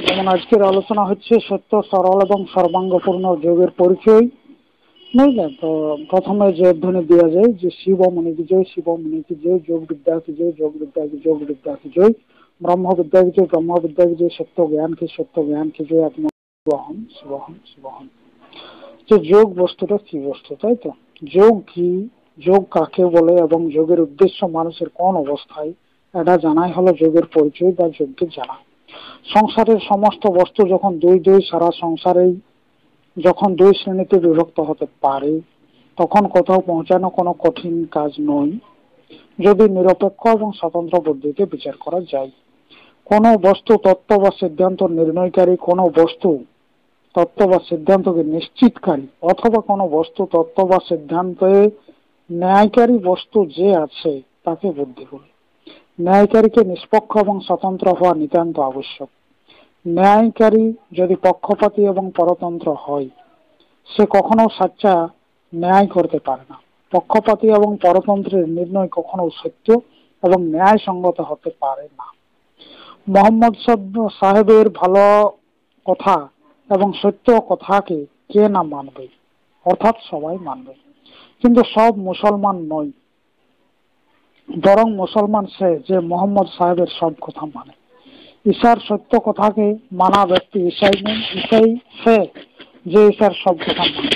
যেমন আজকের আলোচনা হচ্ছে সত্য, সরল এবং সর্বাঙ্গপূর্ণ যোগের পরিচয়। বুঝলেন? তো প্রথমে যে ধ্বনি দেওয়া যায় যে শিবমণি কি জয়, শিবমণি কি জয়, যোগ বিদ্যা কি জয়, যোগ বিদ্যা কি, যোগ বিদ্যা কি জয়, ব্রহ্ম বিদ্যা কি জয়, ব্রহ্ম বিদ্যা কি জয়, সত্য জ্ঞান কি, সত্য জ্ঞান কি জয়, আত্ম শিবহম শিবহম শিবহম। যে যোগ বস্তুটা কি বস্তু, তাই তো? যোগ কি, যোগ কাকে বলে এবং যোগের উদ্দেশ্য মানুষের কোন অবস্থায়, এটা জানাই হলো যোগের পরিচয় বা যোগকে জানা। সংসারের সমস্ত বস্তু যখন দুই দুই, সারা সংসারেই যখন দুই শ্রেণীতে বিভক্ত হতে পারে, তখন কোথাও পৌঁছানো কোনো কঠিন কাজ নয়, যদি নিরপেক্ষ এবং স্বতন্ত্র বুদ্ধিতে বিচার করা যায়। কোনো বস্তু তত্ত্ব বা সিদ্ধান্ত নির্ণয়কারী, কোনো বস্তু তত্ত্ব বা সিদ্ধান্তকে নিশ্চিতকারী, অথবা কোনো বস্তু তত্ত্ব বা সিদ্ধান্তে ন্যায়কারী বস্তু যে আছে তাকে বুদ্ধি বলে। ন্যায়কারীকে নিষ্পক্ষ এবং স্বতন্ত্র হওয়া নিতান্ত আবশ্যক। ন্যায়কারী যদি পক্ষপাতী এবং পরতন্ত্র হয়, সে কখনো সাচ্চা ন্যায় করতে পারে না। পক্ষপাতী এবং পরতন্ত্রের নির্ণয় কখনো সত্য এবং ন্যায় সঙ্গত হতে পারে না। মোহাম্মদ সাহেবের ভালো কথা এবং সত্য কথাকে কে না মানবে, অর্থাৎ সবাই মানবে, কিন্তু সব মুসলমান নয়। বরং মুসলমান সে যে মোহাম্মদ সাহেবের সব কথা মানে। ঈশার সত্য কথাকে মানা ব্যক্তি ঈশাই নেই, ঈশাই সে যে ঈশার সব কথা মানে।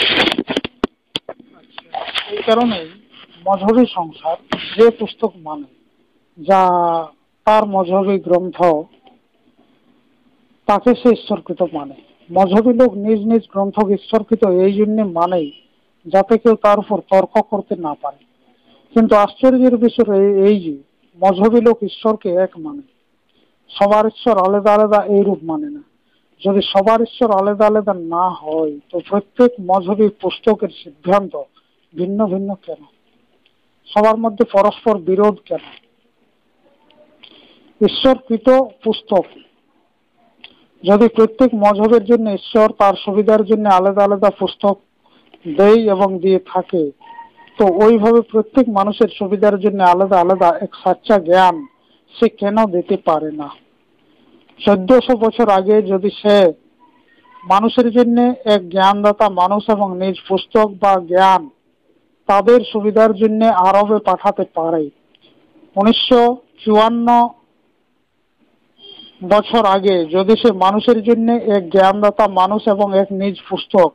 এই কারণেই মজহবী সংসার যে পুস্তক মানে, যা তার মজহবী গ্রন্থ, তাকে সে ঈশ্বরকৃত মানে। মজহবী লোক নিজ নিজ গ্রন্থকে ঈশ্বরকৃত এই জন্য মানে যাতে কেউ তার উপর তর্ক করতে না পারে। কিন্তু আশ্চর্যের বিষয় এই যে মজহবী লোক ঈশ্বরকে এক মানে, সবার ঈশ্বর আলাদা আলাদা এই রূপ মানে না। যদি সবার ঈশ্বর আলাদা আলাদা না হয়, তো প্রত্যেক মজহবী পুস্তকের সিদ্ধান্ত ভিন্ন ভিন্ন কেন? সবার মধ্যে পরস্পর বিরোধ কেন? ঈশ্বরকৃত পুস্তক যদি প্রত্যেক মজহবের জন্য ঈশ্বর তার সুবিধার জন্য আলাদা আলাদা পুস্তক দেয় এবং দিয়ে থাকে, তো ওইভাবে প্রত্যেক মানুষের সুবিধার জন্য আলাদা আলাদা এক সাচ্চা জ্ঞান সে কেন দিতে পারে না? 1400 বছর আগে যদি সে মানুষের জন্য এক জ্ঞানদাতা মানুষ এবং নিজ পুস্তক বা জ্ঞান তাদের সুবিধার জন্য আরবে পাঠাতে পারে, 1954 বছর আগে যদি সে মানুষের জন্য এক জ্ঞানদাতা মানুষ এবং এক নিজ পুস্তক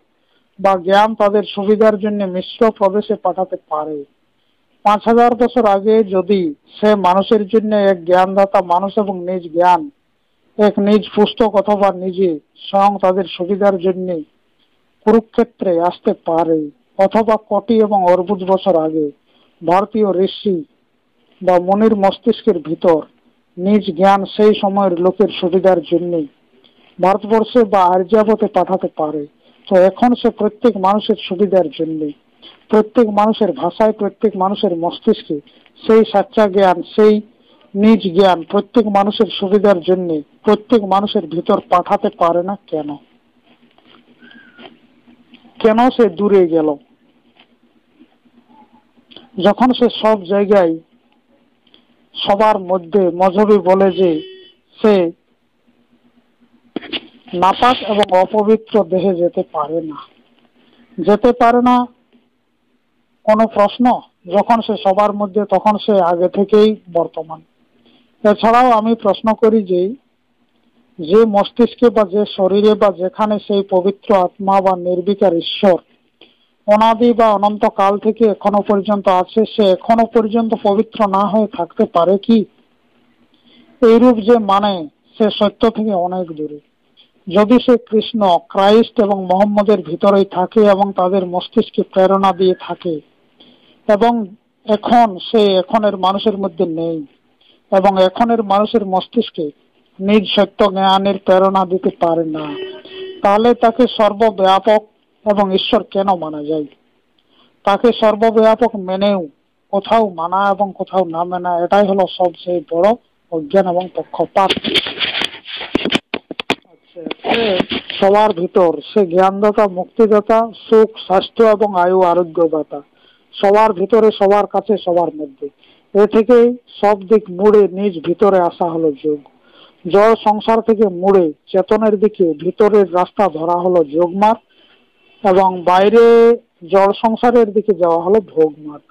বা জ্ঞান তাদের সুবিধার জন্য মিশ্র প্রদেশে পাঠাতে পারে, 5000 বছর আগে যদি সে মানুষের জন্য এক জ্ঞানদাতা মানুষ এবং নিজ জ্ঞান এক নিজ পুস্তক অথবা নিজে স্বয়ং তাদের সুবিধার জন্য কুরুক্ষেত্রে আসতে পারে, অথবা কোটি এবং অর্বুদ বছর আগে ভারতীয় ঋষি বা মনির মস্তিষ্কের ভিতর নিজ জ্ঞান সেই সময়ের লোকের সুবিধার জন্য ভারতবর্ষে বা আর্যাবতে পাঠাতে পারে, তো এখন সে প্রত্যেক মানুষের সুবিধার জন্য প্রত্যেক মানুষের ভাষায় প্রত্যেক মানুষের মস্তিষ্কে সেই সাচ্চা জ্ঞান সেই নিজ জ্ঞান প্রত্যেক মানুষের সুবিধার জন্য প্রত্যেক মানুষের ভিতর পাঠাতে পারে না কেন? কেন সে দূরে গেল? যখন সে সব জায়গায় সবার মধ্যে মজহবী বলে যে সে নাপাক এবং অপবিত্র দেহে যেতে পারে না কোনো প্রশ্ন? যখন সে সবার মধ্যে, তখন সে আগে থেকেই বর্তমান। এছাড়াও আমি প্রশ্ন করি যে মস্তিষ্কে বা যে শরীরে বা যেখানে সেই পবিত্র আত্মা বা নির্বিকার ঈশ্বর অনাদি বা অনন্ত কাল থেকে এখনো পর্যন্ত আছে, সে এখনো পর্যন্ত পবিত্র না হয়ে থাকতে পারে কি? এইরূপ যে মানে সে সত্য থেকে অনেক দূরে। যদি সে কৃষ্ণ, ক্রাইস্ট এবং মোহাম্মদের ভিতরেই থাকে এবং তাদের মস্তিষ্কে প্রেরণা দিয়ে থাকে, এবং এখন সে এখনের মানুষের মধ্যে নেই এবং এখনের মানুষের মস্তিষ্কে নিজ সত্য জ্ঞানের প্রেরণা দিতে পারে না, তাহলে তাকে সর্বব্যাপক এবং ঈশ্বর কেন মানা যায়? তাকে সর্বব্যাপক মেনেও কোথাও মানা এবং কোথাও না মানা, এটাই হলো সবচেয়ে বড় অজ্ঞান এবং পক্ষপাত। সবার ভিতর সে জ্ঞানদাতা, মুক্তিদাতা, সুখ, স্বাস্থ্য এবং আয়ু আরোগ্যদাতা, সবার ভিতরে, সবার কাছে, সবার মধ্যে। এ থেকেই সব দিক মুড়ে নিজ ভিতরে আসা হলো যোগ। জড় সংসার থেকে মুড়ে চেতনের দিকে ভিতরের রাস্তা ধরা হলো যোগমার্গ, এবং বাইরে জড় সংসারের দিকে যাওয়া হলো ভোগমার্গ।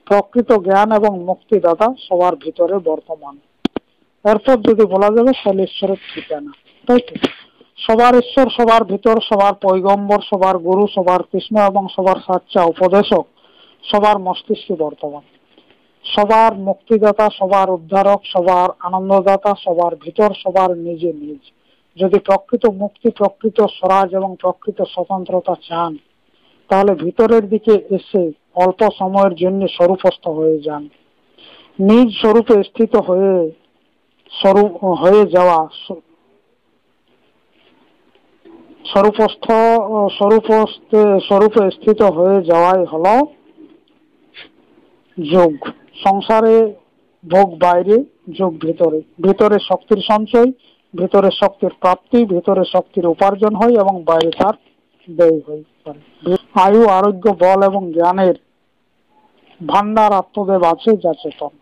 প্রকৃত জ্ঞান এবং মুক্তিদাতা সবার ভিতরে বর্তমান। এরপর যদি বলা যাবে তাহলে ঈশ্বরের ঠিকানা, তাই তো? সবার ঈশ্বর সবার ভিতর, সবার পয়গম্বর, সবার গুরু, সবার কৃষ্ণ এবং সবার সাচ্চা উপদেশক সবার মস্তিষ্কে বর্তমান। সবার মুক্তিদাতা, সবার উদ্ধারক, সবার আনন্দদাতা সবার ভিতর, সবার নিজে নিজ। যদি প্রকৃত মুক্তি, প্রকৃত স্বরাজ এবং প্রকৃত স্বতন্ত্রতা চান, তাহলে ভিতরের দিকে এসে অল্প সময়ের জন্য স্বরূপস্থ হয়ে যান। নিজ স্বরূপে স্থিত হয়ে যাওয়া, স্বরূপে স্থিত হয়ে যাওয়াই হলো যোগ। সংসারে ভোগ বাইরে, যোগ ভিতরে। ভিতরে শক্তির সঞ্চয়, ভিতরে শক্তির প্রাপ্তি, ভিতরে শক্তির উপার্জন হয় এবং বাইরে তার ব্যয় হয়ে পারে। আয়ু, আরোগ্য, বল এবং জ্ঞানের ভান্ডার আত্মদেব আছে যা চেতন।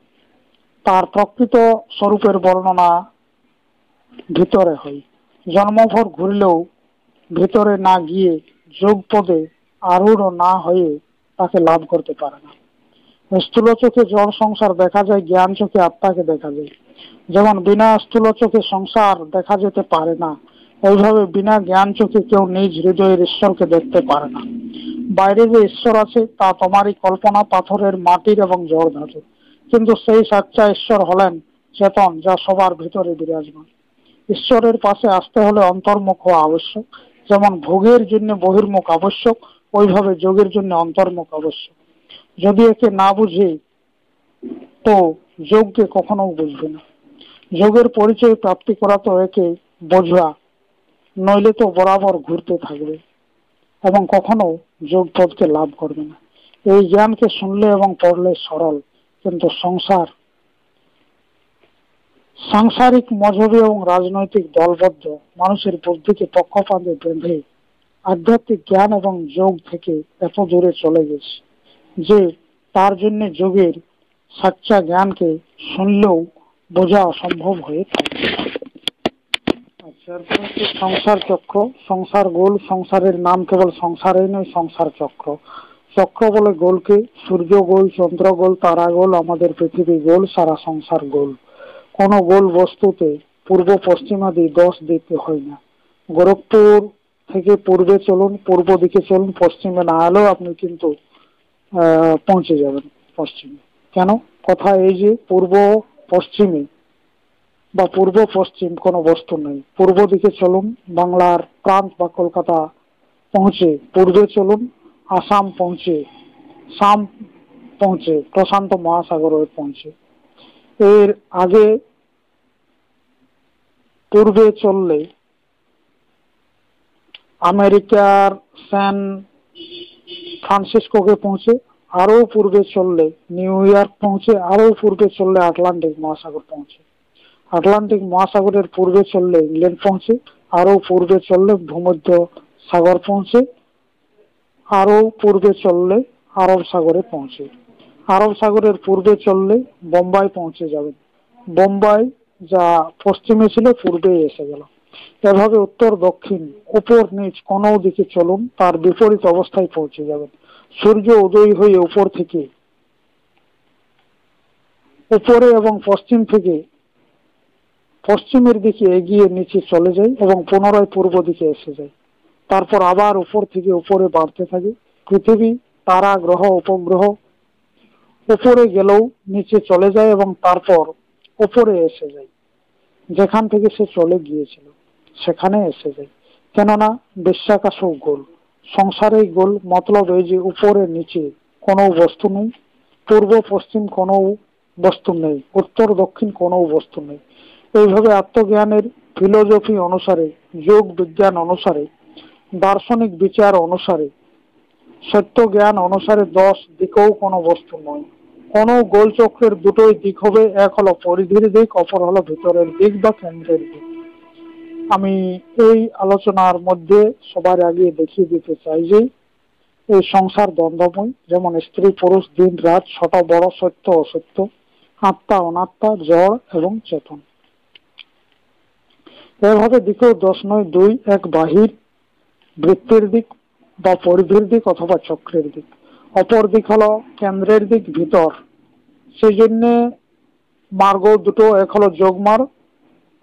তার প্রকৃত স্বরূপের বর্ণনা ভিতরে হয়। জন্মভর ঘুরলেও ভিতরে না গিয়ে যোগ পদে আরূঢ় না হয়ে তাকে লাভ করতে পারে না। স্থূল চোখে জড় সংসার দেখা যায়, জ্ঞান চোখে আত্মাকে দেখা যায়। যেমন বিনা স্থূল চোখে সংসার দেখা যেতে পারে না, এইভাবে বিনা জ্ঞান চোখে কেউ নিজ হৃদয়ের ঈশ্বরকে দেখতে পারে না। বাইরে যে ঈশ্বর আছে তা তোমারই কল্পনা, পাথরের, মাটির এবং জড় ধাতু। কিন্তু সেই সাচ্চা ঈশ্বর হলেন চেতন, যা সবার ভিতরে বিরাজমান। ঈশ্বরের পাশে আসতে হলে অন্তর্মুখ হওয়া আবশ্যক। যেমন ভোগের জন্য বহির্মুখ আবশ্যক, ওইভাবে যোগের জন্য অন্তর্মুখ আবশ্যক। যদি একে না বুঝে তো যোগকে কখনো বুঝবে না। যোগের পরিচয় প্রাপ্তি করা তো একে বোঝা, নইলে তো বরাবর ঘুরতে থাকবে এবং কখনো যোগ পদকে লাভ করবে না। এই জ্ঞানকে শুনলে এবং পড়লে সরল, কিন্তু সাংসারিক, মজহবী এবং রাজনৈতিক দলবদ্ধ মানুষের বুদ্ধিকে পক্ষপাতে বেঁধে আধ্যাত্মিক জ্ঞান এবং যোগ থেকে এত দূরে চলে গেছে যে তার জন্য যোগের সাচ্চা জ্ঞানকে শুনলেও বোঝা অসম্ভব হয়ে থাকে। সংসার চক্র, সংসার গোল। সংসারের নাম কেবল সংসারেই নয়, সংসার চক্র। চক্র বলে গোলকে। সূর্য গোল, চন্দ্র গোল, তারা গোল, আমাদের পৃথিবী গোল, সারা সংসার গোল। কোন গোল বস্তুতে পূর্ব পশ্চিমাদি দোষ দিতে হয় না। গোরখপুর থেকে পূর্বে চলুন, পূর্ব দিকে চলুন, পশ্চিমে না এলেও আপনি কিন্তু পৌঁছে যাবেন পশ্চিমে। কেন? কথা এই যে পূর্ব পশ্চিমে বা পূর্ব পশ্চিম কোনো বস্তু নেই। পূর্ব দিকে চলুন, বাংলার প্রান্ত বা কলকাতা পৌঁছে। পূর্বে চলুন, আসাম পৌঁছে, শাম পৌঁছে, প্রশান্ত মহাসাগর পৌঁছে। এর আগে পূর্বে চললে আমেরিকার স্যান ফ্রান্সিসকোকে পৌঁছে, আরো পূর্বে চললে নিউ ইয়র্ক পৌঁছে, আরো পূর্বে চললে আটলান্টিক মহাসাগর পৌঁছে। আটলান্টিক মহাসাগরের পূর্বে চললে ইংল্যান্ড পৌঁছে, আরো পূর্বে চললে ভূমধ্য সাগর পৌঁছে, আরো পূর্বে চললে আরব সাগরে পৌঁছে। আরব সাগরের পূর্বে চললে বোম্বাই পৌঁছে যাবেন। বোম্বাই যা পশ্চিমে ছিল পূর্বে এসে গেল। এভাবে উত্তর দক্ষিণ উপর নিচ কোন দিকে চলুন, তার বিপরীত অবস্থায় পৌঁছে যাবেন। সূর্য উদয় হয়ে উপর থেকে উপরে এবং পশ্চিম থেকে পশ্চিমের দিকে এগিয়ে নিচে চলে যায় এবং পুনরায় পূর্ব দিকে এসে যায়। তারপর আবার উপর থেকে উপরে বাড়তে থাকে। পৃথিবী, তারা, গ্রহ, উপগ্রহ উপরে গেলেও নিচে চলে যায় এবং তারপর উপরে এসে যায়। যেখান থেকে সে চলে গিয়েছিল সেখানে এসে যায়। কেননা বিশ্বাকাশও গোল, সংসারেই গোল। মতলব এই যে উপরে নিচে কোনো বস্তু নেই, পূর্ব পশ্চিম কোনো বস্তু নেই, উত্তর দক্ষিণ কোনো বস্তু নেই। এইভাবে আত্মজ্ঞানের ফিলোসফি অনুসারে, যোগ বিজ্ঞান অনুসারে, দার্শনিক বিচার অনুসারে, সত্য জ্ঞান অনুসারে 10 দিকেও কোনো বস্তু নয়। কোন গোল চক্রের দুটোই দিক হবে, এক হলো পরিধির দিক, অপর হলো ভিতরের দিক বা কেন্দ্রের দিক। আমি এই আলোচনার মধ্যে সবার আগে দেখিয়ে দিতে চাই যে এই সংসার দ্বন্দ্বময়। যেমন স্ত্রী পুরুষ, দিন রাত, ছোট বড়, সত্য অসত্য, আত্মা অনাত্মা, জড় এবং চেতন। এভাবে দিকেও 10 নয় 2, এক বাহির বৃত্তের দিক বা পরিধির দিক অথবা চক্রের দিক, অপর দিক হলো কেন্দ্রের দিক ভিতর। সেই জন্য মার্গ দুটো, এক হলো যোগমার্গ,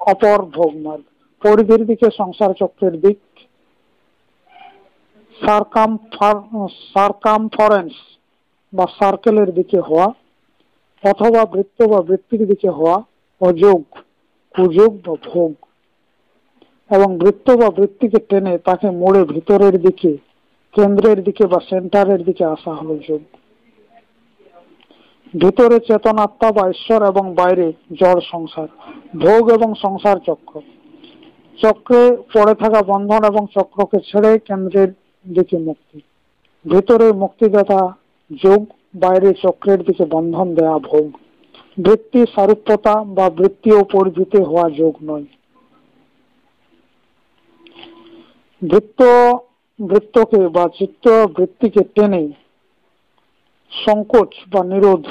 অপর ভোগমার্গ। পরিধির দিকে সংসার চক্রের দিক, সার্কামফারেন্স বা সার্কেলের দিকে হওয়া, অথবা বৃত্ত বা বৃত্তির দিকে হওয়া অযোগ, কুযোগ বা ভোগ। এবং বৃত্ত বা বৃত্তিকে টেনে তাকে মোড়ে ভিতরের দিকে, কেন্দ্রের দিকে বা সেন্টারের দিকে আসা হলো যোগ। ভিতরে চেতনাত্মা বা ঈশ্বর এবং বাইরে জড় সংসার, ভোগ এবং সংসার চক্র। চক্রে পড়ে থাকা বন্ধন এবং চক্রকে ছেড়ে কেন্দ্রের দিকে মুক্তি। ভিতরে মুক্তিদাতা যোগ, বাইরে চক্রের দিকে বন্ধন দেয়া ভোগ। বৃত্তি সারূপ্যতা বা বৃত্তি ও পরিধিতে হওয়া যোগ নয়। বৃত্তকে বা চিত্ত বৃত্তিকে টেনে সংকোচ বা নিরোধ,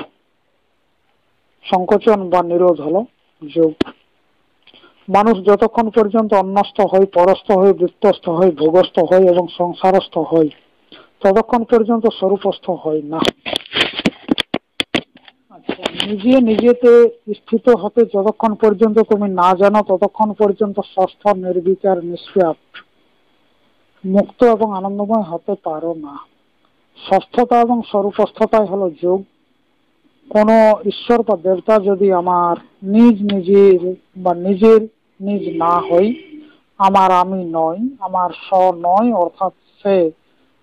সংকোচন বা নিরোধ হলো যোগ। মানুষ যতক্ষণ পর্যন্ত অন্যস্থ হয়, পরস্থ হয়, বৃত্তস্থ হয়, ভোগস্থ হয় এবং সংসারস্থ হয়, ততক্ষণ পর্যন্ত স্বরূপস্থ হয় না। আচ্ছা, নিজে নিজেতে স্থিত হতে যতক্ষণ পর্যন্ত তুমি না জানো, ততক্ষণ পর্যন্ত ষষ্ঠ নির্বিকার নিষ্পাপ মুক্ত এবং আনন্দময় হতে পারো না। ষষ্ঠতা এবং স্বরূপস্থতাই হলো যোগ। কোন ঈশ্বর বা দেবতা যদি আমার নিজের বা নিজের নিজ না হয়, আমার আমি নয়, আমার স্ব নয়, অর্থাৎ সে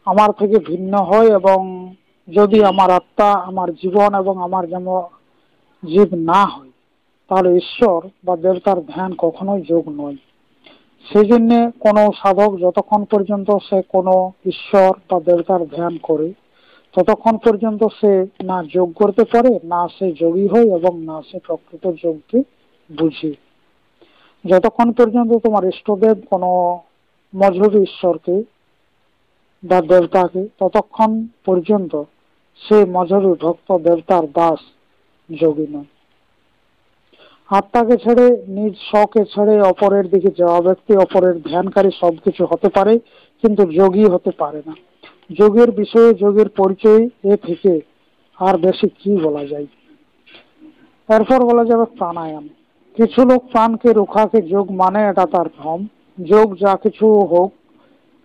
আমার থেকে ভিন্ন হয়, এবং যদি আমার আত্মা, আমার জীবন এবং আমার যেমন জীব না হয়, তাহলে ঈশ্বর বা দেবতার ধ্যান কখনোই যোগ নয়। সেই জন্য কোনো সাধক যতক্ষণ পর্যন্ত সে কোনো ঈশ্বর বা দেবতার ধ্যান করে, ততক্ষণ পর্যন্ত সে না যোগ করতে পারে, না সে যোগী হয় এবং না সে প্রকৃত যোগকে বুঝে। যতক্ষণ পর্যন্ত তোমার ইষ্টদেব কোনো মজহবী ঈশ্বরকে বা দেবতাকে, ততক্ষণ পর্যন্ত সে মজহবী ভক্ত দেবতার দাস, যোগী নয়। আত্মাকে ছেড়ে, নিজ স্বকে ছেড়ে অপরের দিকে যাওয়া ব্যক্তি অপরের ধ্যানকারী সবকিছু হতে পারে, কিন্তু যোগী হতে পারে না। যোগের বিষয়ে, যোগের পরিচয় এ থেকে আর বেশি কি বলা যায়। এরপর বলা যাবে প্রাণায়াম। কিছু লোক প্রাণকে রুখাকে যোগ মানে, এটা তার ভ্রম। যোগ যা কিছু হোক,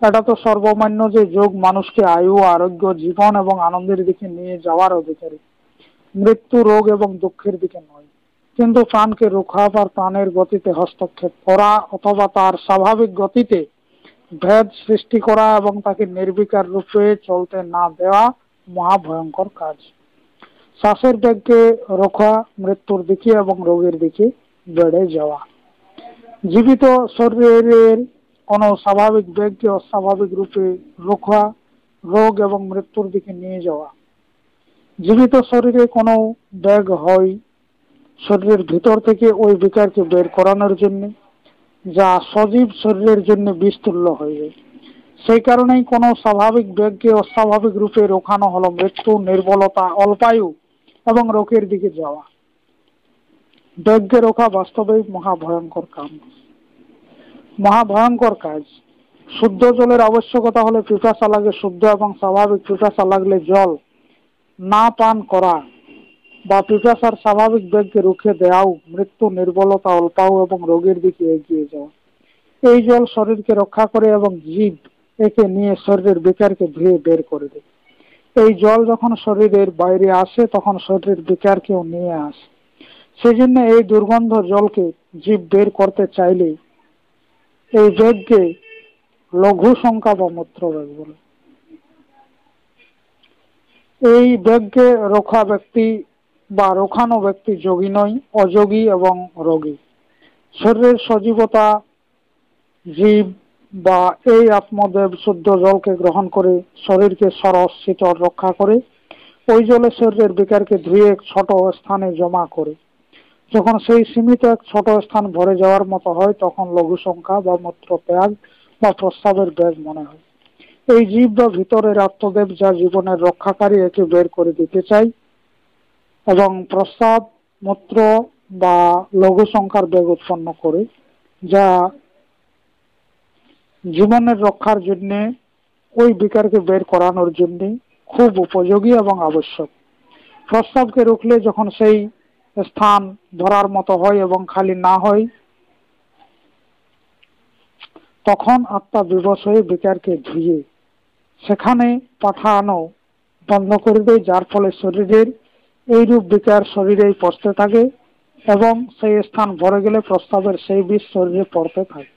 এটা তো সর্বমান্য যে যোগ মানুষকে আয়ু, আরোগ্য, জীবন এবং আনন্দের দিকে নিয়ে যাওয়ার অধিকারী, মৃত্যু, রোগ এবং দুঃখের দিকে নয়। কিন্তু প্রাণকে রুখা বা প্রাণের গতিতে হস্তক্ষেপ করা অথবা তার স্বাভাবিক গতিতে ভেদ সৃষ্টি করা এবং তাকে নির্বিকার রূপে চলতে না দেওয়া মহাভয়ঙ্কর কাজ। শ্বাসের বেগকে রোখা মৃত্যুর দিকে এবং রোগের দিকে বেড়ে যাওয়া। জীবিত শরীরের কোনো স্বাভাবিক বেগকে অস্বাভাবিক রূপে রোখা রোগ এবং মৃত্যুর দিকে নিয়ে যাওয়া। জীবিত শরীরে কোনো বেগ হয় শরীরের ভিতর থেকে ওই বিকারকে বের করানোর জন্য, যা সজীব শরীরের জন্য বিষতুল্য হয়ে যায়। সেই কারণেই কোনো স্বাভাবিক বেগকে অস্বাভাবিক রূপে রোখানো হলো মৃত্যু, নির্বলতা, অল্পায়ু এবং রোগের দিকে যাওয়া। বেগকে রোখা বাস্তবেই মহাভয়ঙ্কর কাজ। শুদ্ধ জলের আবশ্যকতা হলে পিপাসা লাগে শুদ্ধ এবং স্বাভাবিক পিপাসা লাগলে জল না পান করা বা পিপাসার স্বাভাবিক বেগকে রুখে দেওয়াও মৃত্যু, নির্বলতা, অল্পায়ু এবং রোগের দিকে এগিয়ে যাওয়া। এই জল শরীরকে রক্ষা করে এবং জীব একে নিয়ে শরীরের বিকারকে ধুয়ে বের করে দেয়। এই জল যখন শরীরের বাইরে আসে, তখন শরীরের বিকারকেও নিয়ে আসে। সেই জন্য এই দুর্গন্ধ জলকে জীব বের করতে চাইলে এই বেগকে লঘু সংখ্যা বা মূত্র বেগ বলে। এই বেগকে রোখা ব্যক্তি বা রোখানো ব্যক্তি যোগী নয়, অযোগী এবং রোগী। শরীরের সজীবতা জীব বা এই আত্মদেব শুদ্ধ জলকে গ্রহণ করে শরীরকে সরস শীতল রক্ষা করে। ওই জলে শরীরের বিকারকে ধুয়ে এক ছোট স্থানে জমা করে। যখন সেই সীমিত এক ছোট স্থান ভরে যাওয়ার মতো হয়, তখন লঘু সংখ্যা বা মূত্র ত্যাগ বা প্রস্রাবের বেগ মনে হয়। এই জীব বা ভিতরের আত্মদেব যা জীবনের রক্ষাকারী, একে বের করে দিতে চাই এবং প্রস্রাব, মূত্র বা লঘু সংখ্যার বেগ উৎপন্ন করে, যা জীবনের রক্ষার জন্য ওই বিকারকে বের করানোর জন্য খুব উপযোগী এবং আবশ্যক। প্রস্রাবকে রুখলে যখন সেই স্থান ধরার মতো হয় এবং খালি না হয়, তখন আত্মা বিবশ হয়ে বিকারকে ধুয়ে সেখানে পাঠানো বন্ধ করে দেয়, যার ফলে শরীরের এইরূপ বিকার শরীরেই পচতে থাকে এবং সেই স্থান ভরে গেলে প্রস্রাবের সেই বিষ শরীরে পড়তে থাকে।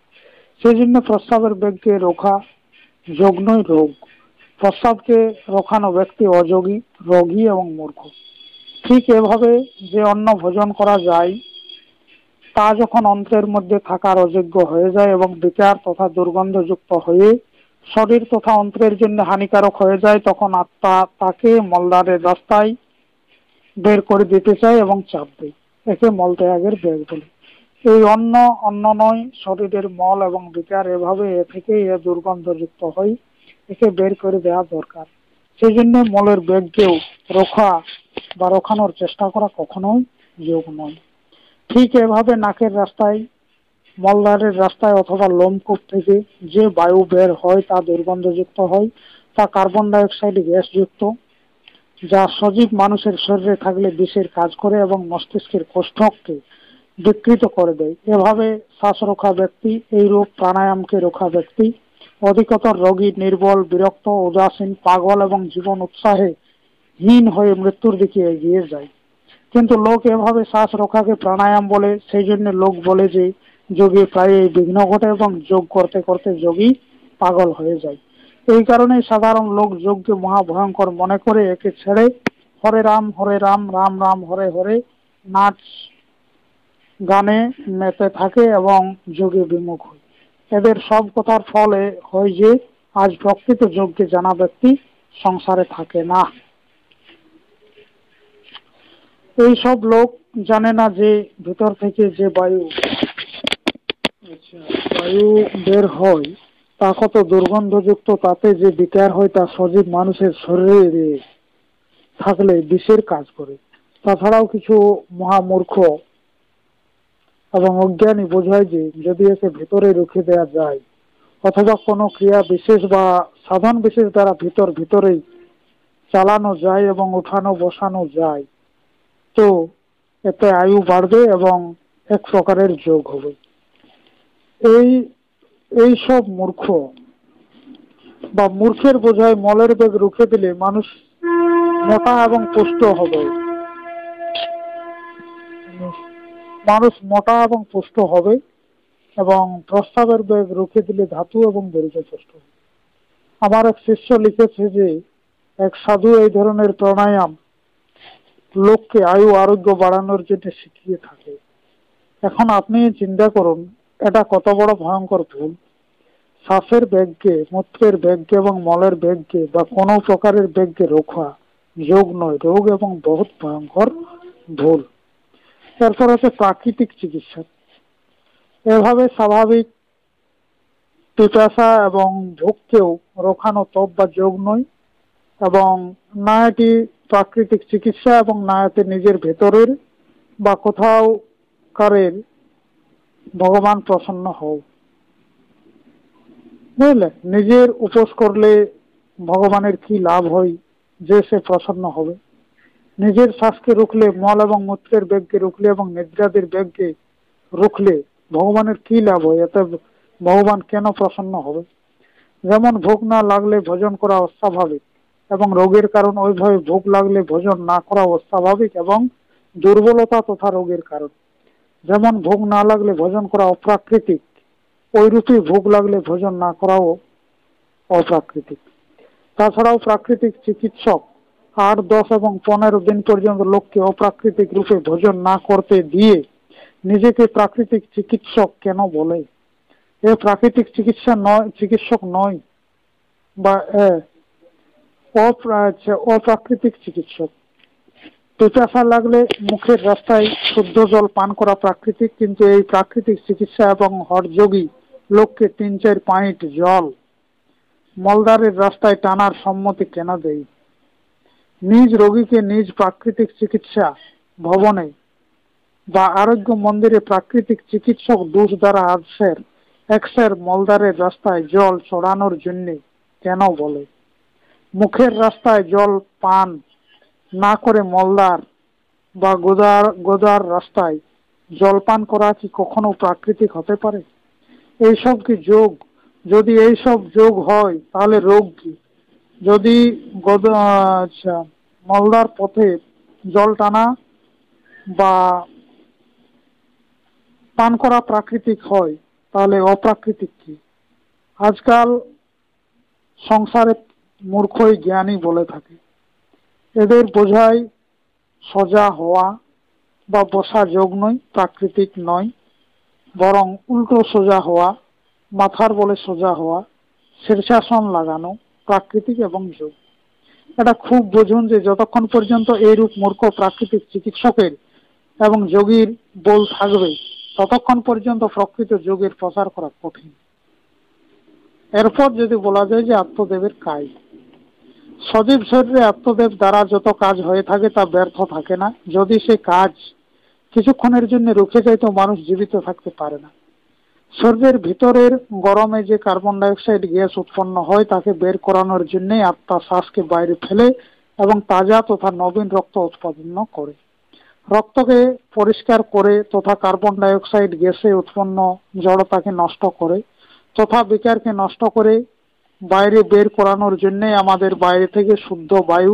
সেই জন্য প্রস্রাবের বেগকে রোখা যোগ নয়, রোগ। প্রস্রাবকে রোখানো ব্যক্তি অযোগী, রোগী এবং মূর্খ। ঠিক এভাবে যে অন্ন ভোজন করা যায় তা যখন অন্ত্রের মধ্যে থাকার অযোগ্য হয়ে যায় এবং বিকার তথা দুর্গন্ধযুক্ত হয়ে শরীর তথা অন্ত্রের জন্য হানিকারক হয়ে যায়, তখন আত্মা তাকে মলদ্বারের রাস্তায় বের করে দিতে চায় এবং চাপ দেয়। একে মলত্যাগের বেগ বলে। এই অন্ন নয়, শরীরের মল এবং বিকার এভাবে এ থেকে এ দুর্গন্ধযুক্ত হয়, একে বের করে দেওয়া দরকার। সেই জন্য মলের বেগকেও রোখা বা রোখানোর চেষ্টা করা কখনোই যোগ নয়। ঠিক এভাবে নাকের রাস্তায়, মলদ্বারের রাস্তায় অথবা লোমকূপ থেকে যে বায়ু বের হয় তা দুর্গন্ধযুক্ত হয়, তা কার্বন ডাই অক্সাইড গ্যাসযুক্ত, যা সজীব মানুষের শরীরে থাকলে বিষের কাজ করে এবং মস্তিষ্কের কোষ্ঠকে বিকৃত করে দেয়। এভাবে শ্বাস রোখা ব্যক্তি, এই রূপ প্রাণায়ামকে রোখা ব্যক্তি অধিকতর রোগী, নির্বল, বিরক্ত, উদাসীন, পাগল এবং জীবন উৎসাহে হীন হয়ে মৃত্যুর দিকে এগিয়ে যায়। কিন্তু লোক এভাবে শ্বাস রক্ষাকে প্রাণায়াম বলে, সেই জন্য লোক বলে যে যোগী প্রায় বিঘ্ন ঘটে এবং যোগ করতে করতে যোগী পাগল হয়ে যায়। এই কারণে সাধারণ লোক যোগকে মহাভয়ঙ্কর মনে করে একে ছেড়ে হরে রাম, রাম রাম হরে হরে নাচ গানে মেতে থাকে এবং যোগে বিমুখ হয়। এদের সব কথার ফলে হয় যে আজ প্রকৃত যোগকে জানা ব্যক্তি সংসারে থাকে না। এই সব লোক জানে না যে ভিতর থেকে যে বায়ু বের হয় তা কত দুর্গন্ধযুক্ত, তাতে যে বিকার হয় তা সজীব মানুষের শরীরে থাকলে বিষের কাজ করে। তাছাড়াও কিছু মহামূর্খ এবং অজ্ঞানী বোঝায় যে যদি একে ভিতরে রুখে দেওয়া যায় অথবা কোনো ক্রিয়া বিশেষ বা সাধন বিশেষ দ্বারা ভিতরেই চালানো যায় এবং উঠানো বসানো যায়, তো এতে আয়ু বাড়বে এবং এক প্রকারের যোগ হবে। এই সব মূর্খ বা মূর্খের বোঝায় মলের বেগ রুখে দিলে মানুষ মোটা এবং পুষ্ট হবে। এবং প্রস্রাবের বেগ রুখে দিলে ধাতু এবং বেরিয়ে পুষ্ট হবে। আমার এক শিষ্য লিখেছে যে এক সাধু এই ধরনের প্রাণায়াম লোককে আয়ু আরোগ্য বাড়ানোর জন্য শিখিয়ে থাকে। এখন আপনি চিন্তা করুন এটা কত বড় ভয়ঙ্কর ভুল। শ্বাসের বেগকে, মূত্রের বেগকে এবং মলের বেগকে বা কোনো প্রকারের বেগকে রোখা যোগ নয়, রোগ এবং বহুত ভয়ঙ্কর ভুল। এরপর হচ্ছে প্রাকৃতিক চিকিৎসা। এভাবে স্বাভাবিক পিপাসা এবং ভোগকেও রোখানো তপ বা যোগ নয়, এবং না এটি প্রাকৃতিক চিকিৎসা এবং না এতে নিজের ভেতরের বা কোথাও কারের ভগবান প্রসন্ন হও। বুঝলে, নিজের উপোস করলে ভগবানের কি লাভ হয় যে সে প্রসন্ন হবে? নিজের শ্বাসকে রুখলে, মল এবং মূত্রের বেগকে রুখলে এবং নিদ্রাদের বেগকে রুখলে ভগবানের কি লাভ হয়? এতে ভগবান কেন প্রসন্ন হবে? যেমন ভোগ না লাগলে ভোজন করা অস্বাভাবিক এবং রোগের কারণ, ওইভাবে ভোগ লাগলে ভোজন না করা অস্বাভাবিক এবং দুর্বলতা তথা রোগের কারণ। যেমন ভোগ না লাগলে ভোজন করা অপ্রাকৃতিক, ওইরূপে ভোগ লাগলে ভোজন না করাও অপ্রাকৃতিক। তাছাড়াও প্রাকৃতিক চিকিৎসক 8, 10 এবং 15 দিন পর্যন্ত লোককে অপ্রাকৃতিক রূপে ভোজন না করতে দিয়ে নিজেকে প্রাকৃতিক চিকিৎসক কেন বলে? এ প্রাকৃতিক চিকিৎসক নয়, বা অপ্রাকৃতিক চিকিৎসক। পিপাসা লাগলে মুখের রাস্তায় শুদ্ধ জল পান করা প্রাকৃতিক, কিন্তু এই প্রাকৃতিক চিকিৎসা এবং হঠযোগী লোককে 3-4 পাইন্ট জল মলদ্বারের রাস্তায় টানার সম্মতি কেন দেয়? নিজ রোগীকে নিজ প্রাকৃতিক চিকিৎসা ভবনে বা আরোগ্য মন্দিরে প্রাকৃতিক চিকিৎসক ডোজ দ্বারা আদর্শের এক্সের মলদারের রাস্তায় জল চড়ানোর জন্য কেন বলে? মুখের রাস্তায় জল পান না করে মলদার বা গোদার রাস্তায় জলপান করা কি কখনো প্রাকৃতিক হতে পারে? এইসব কি যোগ? যদি এইসব যোগ হয় তাহলে রোগ কি? যদি মলদার পথে জল টানা বা পান করা প্রাকৃতিক হয় তাহলে অপ্রাকৃতিক কি? আজকাল সংসারে মূর্খই জ্ঞানী বলে থাকে। এদের বোঝায় সোজা হওয়া বা বসা যোগ নয়, প্রাকৃতিক নয়, বরং উল্টো সোজা হওয়া, মাথার বলে সোজা হওয়া, শীর্ষাসন লাগানো প্রাকৃতিক এবং যোগ। এটা খুব বুঝুন যে যতক্ষণ পর্যন্ত এইরূপ মূর্খ প্রাকৃতিক চিকিৎসকের এবং যোগীর বল থাকবে ততক্ষণ পর্যন্ত প্রকৃত যোগের প্রচার করা কঠিন। এরপর যদি বলা যায় যে আত্মদেবের কাজ, সজীব শরীরে আত্মদেব দ্বারা যত কাজ হয়ে থাকে তা ব্যর্থ থাকে না। যদি সে কাজ কিছুক্ষণের জন্য রুখে যায় তো মানুষ জীবিত থাকতে পারে না। শরীরের ভিতরের গরমে যে কার্বন ডাইঅক্সাইড গ্যাস উৎপন্ন হয় তাকে বের করানোর জন্য আত্মা শ্বাসকে বাইরে ফেলে এবং তাজা তথা নবীন রক্ত উৎপন্ন করে। রক্তকে পরিষ্কার করে তথা কার্বন ডাইঅক্সাইড গ্যাসে উৎপন্ন জড়তাকে নষ্ট করে তথা বিকারকে নষ্ট করে বাইরে বের করানোর জন্য আমাদের বাইরে থেকে শুদ্ধ বায়ু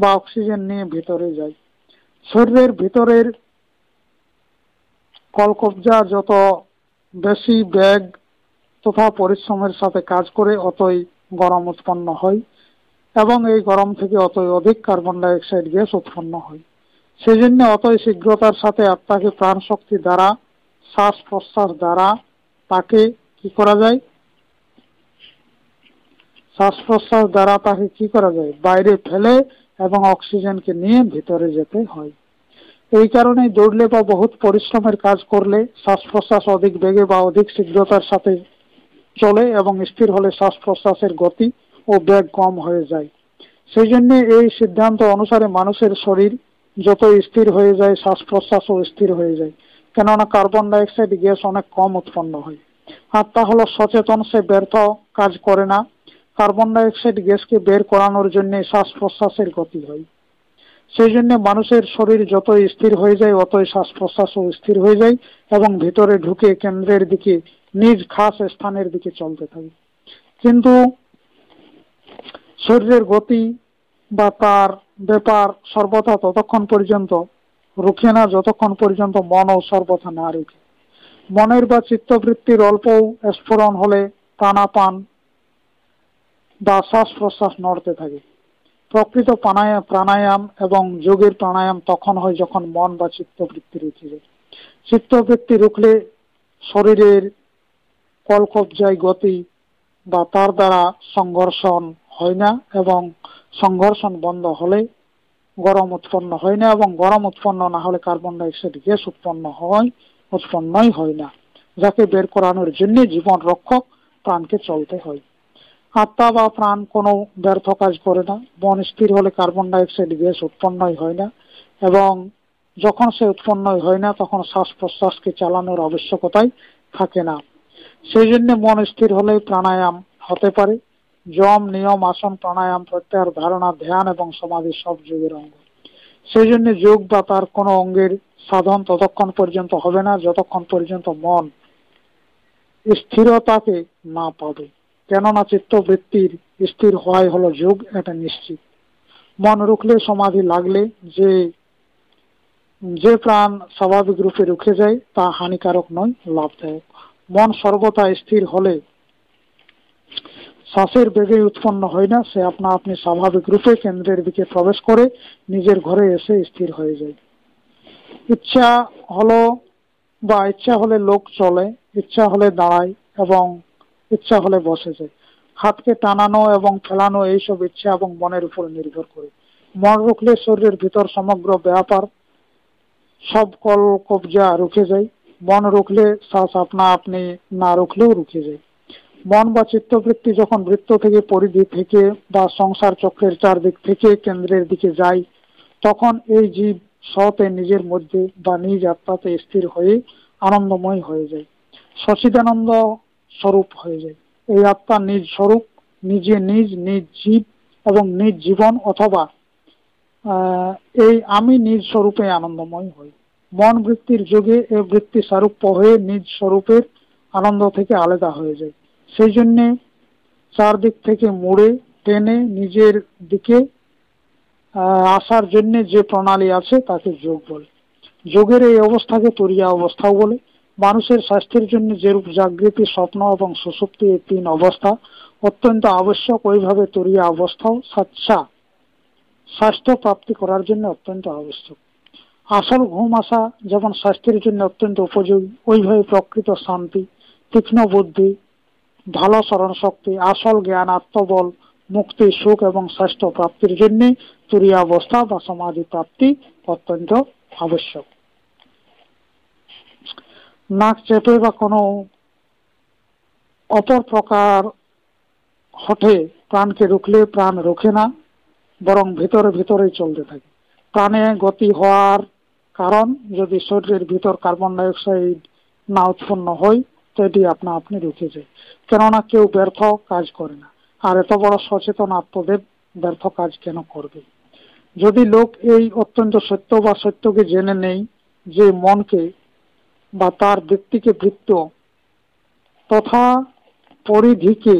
বা অক্সিজেন নিয়ে ভিতরে যায়। শরীরের ভিতরের কলকবজা যত বেশি বেগ তথা পরিশ্রমের সাথে কাজ করে অতই গরম উৎপন্ন হয় এবং এই গরম থেকে অতই অধিক কার্বন ডাইঅক্সাইড গ্যাস উৎপন্ন হয়। সেই জন্য অতই শীঘ্রতার সাথে আত্মাকে প্রাণ শক্তি দ্বারা শ্বাস প্রশ্বাস দ্বারা তাকে কি করা যায়? শ্বাস প্রশ্বাস দ্বারা তাকে কি করা যায়? বাইরে ফেলে এবং অক্সিজেনকে নিয়ে ভিতরে যেতে হয়। এই কারণে দৌড়লে বা বহুত পরিশ্রমের কাজ করলে শ্বাস প্রশ্বাস অধিক বেগে বা অধিক শীঘ্রতার সাথে চলে এবং স্থির হলে শ্বাস প্রশ্বাসের গতি ও বেগ কম হয়ে যায়। সেই জন্য এই সিদ্ধান্ত অনুসারে মানুষের শরীর যত স্থির হয়ে যায় শ্বাস প্রশ্বাসও স্থির হয়ে যায়, কেননা কার্বন ডাইঅক্সাইড গ্যাস অনেক কম উৎপন্ন হয়। আত্মা হলো সচেতন, সে ব্যর্থ কাজ করে না। কার্বন ডাইঅক্সাইড গ্যাসকে বের করানোর জন্য শ্বাস প্রশ্বাসের গতি হয়। সেই জন্য মানুষের শরীর যতই স্থির হয়ে যায় অতই শ্বাস প্রশ্বাসও স্থির হয়ে যায় এবং ভিতরে ঢুকে কেন্দ্রের দিকে নিজ খাস স্থানের দিকে চলতে থাকে। কিন্তু শরীরের গতি বা তার ব্যাপার সর্বথা ততক্ষণ পর্যন্ত রুখে না যতক্ষণ পর্যন্ত মনও সর্বথা না রুখে। মনের বা চিত্তবৃত্তির অল্প স্ফুরণ হলে প্রাণাপান বা শ্বাস প্রশ্বাস নড়তে থাকে। প্রকৃত প্রাণায়াম এবং যোগের প্রাণায়াম তখন হয় যখন মন বা চিত্তবৃত্তি রুখে যায়। চিত্তবৃত্তি রুখলে শরীরের কলকবজায় গতি বা তার দ্বারা সংঘর্ষণ হয় না এবং সংঘর্ষণ বন্ধ হলে গরম উৎপন্ন হয় না এবং গরম উৎপন্ন না হলে কার্বন ডাইঅক্সাইড গ্যাস উৎপন্নই হয় না, যাকে বের করানোর জন্য জীবন রক্ষক প্রাণকে চলতে হয়। আত্মা বা প্রাণ কোনো ব্যর্থ কাজ করে না। মন স্থির হলে কার্বন ডাইঅক্সাইড গ্যাস উৎপন্নই হয় না এবং যখন সে উৎপন্নই হয় না তখন শ্বাস প্রশ্বাসকে চালানোর আবশ্যকতাই থাকে না। সেই জন্য মন স্থির হলে প্রাণায়াম হতে পারে। যম, নিয়ম, আসন, প্রাণায়াম, প্রত্যাহার, ধারণা, ধ্যান এবং সমাধি সব যোগের অঙ্গ। সেই জন্য যোগ বা তার কোনো অঙ্গের সাধন ততক্ষণ পর্যন্ত হবে না যতক্ষণ পর্যন্ত মন স্থিরতাকে না পাবে, কেননা চিত্তবৃত্তির স্থির হওয়াই হলো যোগ, এটা নিশ্চিত। মন রুখলে সমাধি লাগলে যে প্রাণ স্বাভাবিক রূপে রুখে যায় তা হানিকারক নয়, লাভদায়ক। মন সর্বদা স্থির হলে শ্বাসের বেগে উৎপন্ন হয় না, সে আপনা আপনি স্বাভাবিক রূপে কেন্দ্রের দিকে প্রবেশ করে নিজের ঘরে এসে স্থির হয়ে যায়। ইচ্ছা হলে লোক চলে, ইচ্ছা হলে দাঁড়ায় এবং ইচ্ছা হলে বসে যায়। হাতকে টানানো এবং ফেলানো এইসব ইচ্ছা এবং মনের উপর নির্ভর করে। মন রুখলে শরীরের ভিতর সমগ্র ব্যাপার সব কবজা রুখে যায়। মন রুখলে শ্বাস আপনা আপনি না রুখলেও রুখে যায়। মন বা চিত্তবৃত্তি যখন বৃত্ত থেকে, পরিধি থেকে বা সংসার চক্রের চারদিক থেকে কেন্দ্রের দিকে যায় তখন এই জীব সতে নিজের মধ্যে বা নিজ আত্মাতে স্থির হয়ে আনন্দময় হয়ে যায়। সচিদানন্দ স্বরূপ হয়ে যায়। এই আত্মা নিজ স্বরূপ, নিজে নিজ জীব এবং নিজ জীবন, অথবা এই আমি নিজ স্বরূপে আনন্দময় হই। মন বৃত্তির যুগে এই বৃত্তি সারূপ্য হয়ে নিজ স্বরূপের আনন্দ থেকে আলাদা হয়ে যায়। সেই জন্যে চারদিক থেকে মুড়ে টেনে নিজের দিকে আসার জন্য যে প্রণালী আছে তাকে যোগ বলে। যোগের এই অবস্থাকে তুরিয়া অবস্থাও বলে। মানুষের স্বাস্থ্যের জন্য যেরূপ জাগৃতি, স্বপ্ন এবং সুষুপ্তি, এই তিন অবস্থা অত্যন্ত আবশ্যক, ওইভাবে তুরিয়া অবস্থাও স্বাস্থ্য প্রাপ্তি করার জন্য অত্যন্ত আবশ্যক। আসল ঘুম আসা যেমন স্বাস্থ্যের জন্য অত্যন্ত উপযোগী, ওইভাবে প্রকৃত শান্তি, তীক্ষ্ণ বুদ্ধি, ভালো স্মরণ শক্তি, আসল জ্ঞান, আত্মবল, মুক্তি, সুখ এবং স্বাস্থ্য প্রাপ্তির জন্য তুরিয়া অবস্থা বা সমাধি প্রাপ্তি অত্যন্ত আবশ্যক। নাক চেপে বা কোনো অপর প্রকার হঠে প্রাণকে রুখলে প্রাণ রোখে না, বরং ভিতরে ভিতরেই চলতে থাকে। প্রাণে গতি হওয়ার কারণ, যদি শরীরের ভিতর কার্বন ডাইঅক্সাইড না উৎপন্ন হয় তো এটি আপনা আপনি রুখে যায়। কেননা কেউ ব্যর্থ কাজ করে না, আর এত বড় সচেতন আত্মদেব ব্যর্থ কাজ কেন করবে? যদি লোক এই অত্যন্ত সত্য বা সত্যকে জেনে নেই যে মনকে বা তার ব্যক্তিকে বৃত্ত তথা পরিধিকে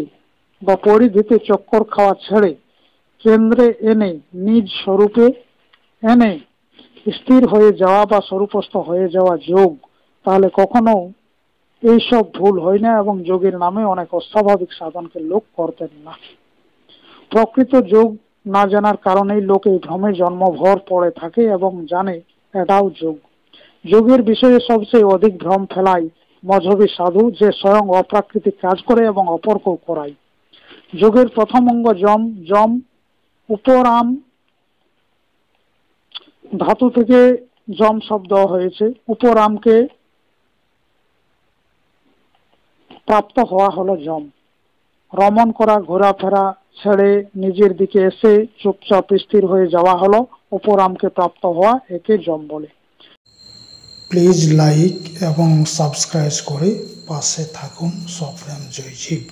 বা পরিধিতে চক্কর খাওয়া ছেড়ে কেন্দ্রে এনে নিজ স্বরূপে এনে স্থির হয়ে যাওয়া বা স্বরূপস্থ হয়ে যাওয়া যোগ, তাহলে কখনো এইসব ভুল হয় না এবং যোগের নামে অনেক অস্বাভাবিক সাধনকে লোক করতেন না। প্রকৃত যোগ না জানার কারণেই লোক এই ভ্রমে জন্মভর পড়ে থাকে এবং জানে এটাও যোগ। যোগের বিষয়ে সবচেয়ে অধিক ভ্রম ফেলায় মজহবী সাধু, যে স্বয়ং অপ্রাকৃতিক কাজ করে এবং অপরকেও করায়। যোগের প্রথম অঙ্গ যম। যম উপরাম ধাতু থেকে যম শব্দ হয়েছে। উপরামকে প্রাপ্ত হওয়া হলো যম। রমণ করা, ঘোরাফেরা ছেড়ে নিজের দিকে এসে চুপচাপ স্থির হয়ে যাওয়া হলো উপরামকে প্রাপ্ত হওয়া, একে যম বলে। প্লিজ লাইক এবং সাবস্ক্রাইব করে পাশে থাকুন। সপ্রেম জয় জীব।